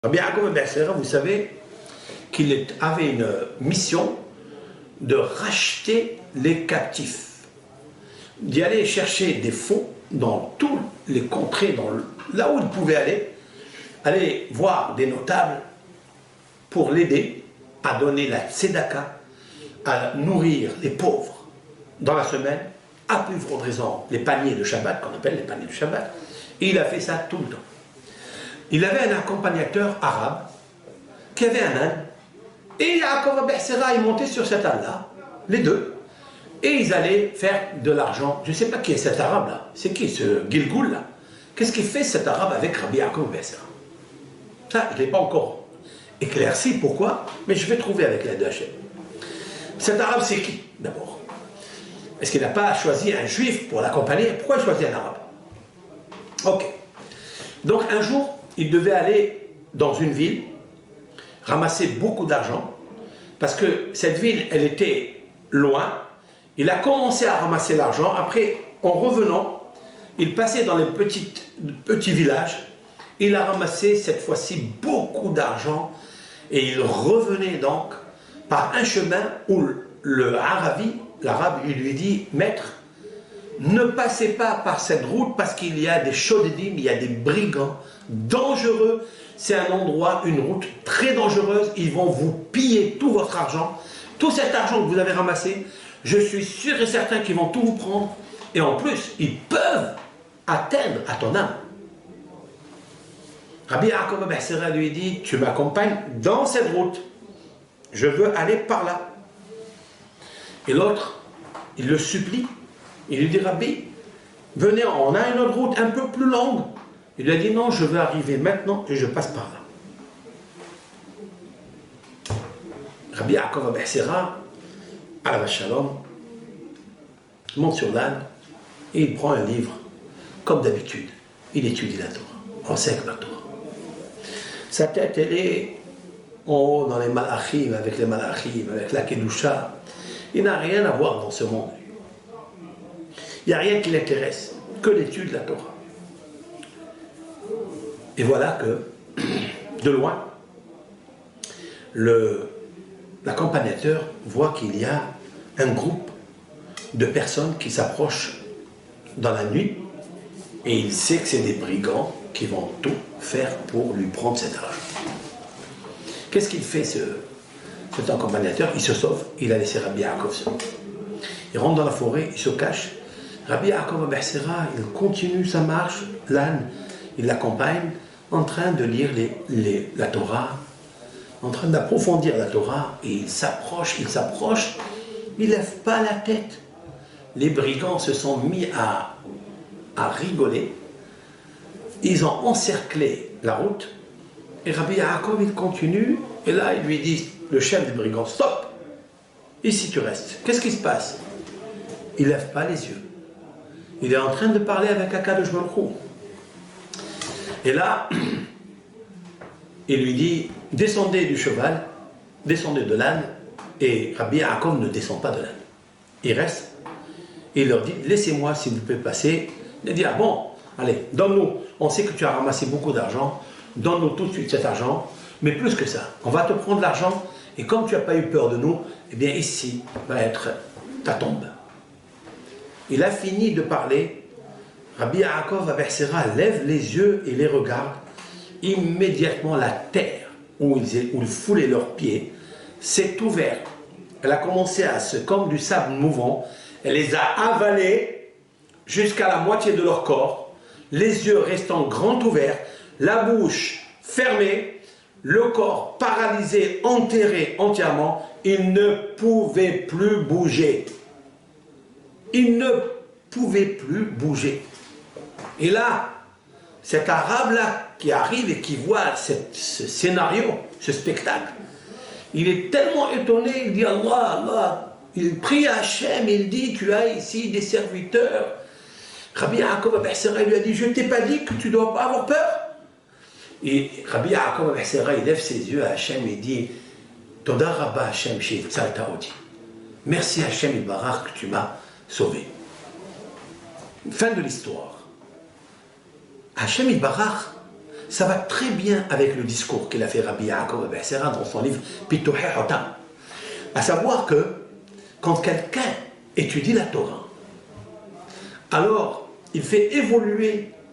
Rabbi Yaakov ben Sera, vous savez qu'il avait une mission de racheter les captifs, d'y aller chercher des fonds dans toutes les contrées, là où il pouvait aller voir des notables pour l'aider à donner la tzedaka, à nourrir les pauvres dans la semaine, à plus forte raison les paniers de Shabbat, qu'on appelle les paniers de Shabbat, et il a fait ça tout le temps. Il avait un accompagnateur arabe qui avait un âne, et Yaakov ben Sera est monté sur cet âne-là, les deux, et ils allaient faire de l'argent. Je ne sais pas qui est cet arabe-là, c'est qui ce Gilgoul-là? Qu'est-ce qu'il fait cet arabe avec Rabbi Yaakov ben Sera? Ça, je ne l'ai pas encore éclairci, pourquoi, mais je vais trouver avec l'aide de Hachem. Cet arabe, c'est qui, d'abord? Est-ce qu'il n'a pas choisi un juif pour l'accompagner? Pourquoi il choisit un arabe? Ok. Donc un jour, il devait aller dans une ville, ramasser beaucoup d'argent, parce que cette ville, elle était loin. Il a commencé à ramasser l'argent. Après, en revenant, il passait dans les petits villages. Il a ramassé cette fois-ci beaucoup d'argent et il revenait donc par un chemin où l'arabe, il lui dit: maître, ne passez pas par cette route parce qu'il y a des shodedim, il y a des brigands dangereux. C'est un endroit, une route très dangereuse. Ils vont vous piller tout votre argent. Tout cet argent que vous avez ramassé, je suis sûr et certain qu'ils vont tout vous prendre. Et en plus, ils peuvent atteindre à ton âme. Rabbi Yaakov ben Sera lui dit: tu m'accompagnes dans cette route. Je veux aller par là. Et l'autre, il le supplie. Il lui dit: Rabbi, venez, on a une autre route un peu plus longue. Il lui a dit: non, je veux arriver maintenant et je passe par là. Rabbi Yaakov ben Sera, à la Shalom, monte sur l'âne et il prend un livre. Comme d'habitude, il étudie la Torah. On sait que la Torah. Sa tête, elle est en haut dans les malachim, avec la kedusha. Il n'a rien à voir dans ce monde. Il n'y a rien qui l'intéresse, que l'étude de la Torah. Et voilà que, de loin, l'accompagnateur voit qu'il y a un groupe de personnes qui s'approchent dans la nuit, et il sait que c'est des brigands qui vont tout faire pour lui prendre cet argent. Qu'est-ce qu'il fait, cet accompagnateur? Il se sauve, il a laissé Rabbi Yaakov seul. Il rentre dans la forêt, il se cache. Rabbi Yaakov ben Sera, il continue sa marche, l'âne, il l'accompagne, en train de lire la Torah, en train d'approfondir la Torah, et il s'approche, il ne lève pas la tête. Les brigands se sont mis à rigoler, ils ont encerclé la route, et Rabbi Yaakov, il continue, et là, il lui dit, le chef des brigands: stop, ici tu restes. Qu'est-ce qui se passe? Il ne lève pas les yeux. Il est en train de parler avec Akadosh Baruch Hu. Et là, il lui dit: descendez du cheval, descendez de l'âne, et Rabbi Yaakov ne descend pas de l'âne. Il reste, et il leur dit: laissez-moi si vous pouvez passer. Il dit: ah bon, allez, donne-nous, on sait que tu as ramassé beaucoup d'argent, donne-nous tout de suite cet argent, mais plus que ça, on va te prendre l'argent, et comme tu n'as pas eu peur de nous, eh bien ici va être ta tombe. Il a fini de parler. Rabbi Yaakov ben Sera lève les yeux et les regarde. Immédiatement, la terre où ils foulaient leurs pieds s'est ouverte. Elle a commencé comme du sable mouvant. Elle les a avalés jusqu'à la moitié de leur corps, les yeux restant grands ouverts, la bouche fermée, le corps paralysé, enterré entièrement. Ils ne pouvaient plus bouger. Ils ne pouvaient plus bouger. Et là, cet arabe-là qui arrive et qui voit ce scénario, ce spectacle, il est tellement étonné, il dit: Allah, Allah, il prie à Hachem, il dit: tu as ici des serviteurs. Rabbi Yaakov ben Sera lui a dit: je ne t'ai pas dit que tu ne dois pas avoir peur? Et Rabbi Yaakov ben Sera, il lève ses yeux à Hachem et dit: Toda Rabba Hachem she'hitzalta oti. Merci Hachem Ibarach que tu m'as sauvé. Fin de l'histoire. Hachem Ibarach, Ça va très bien avec le discours qu'il a fait Rabbi Yaakov Ibn Sira dans son livre Pituhi Hotam. À savoir que quand quelqu'un étudie la Torah, alors il fait évoluer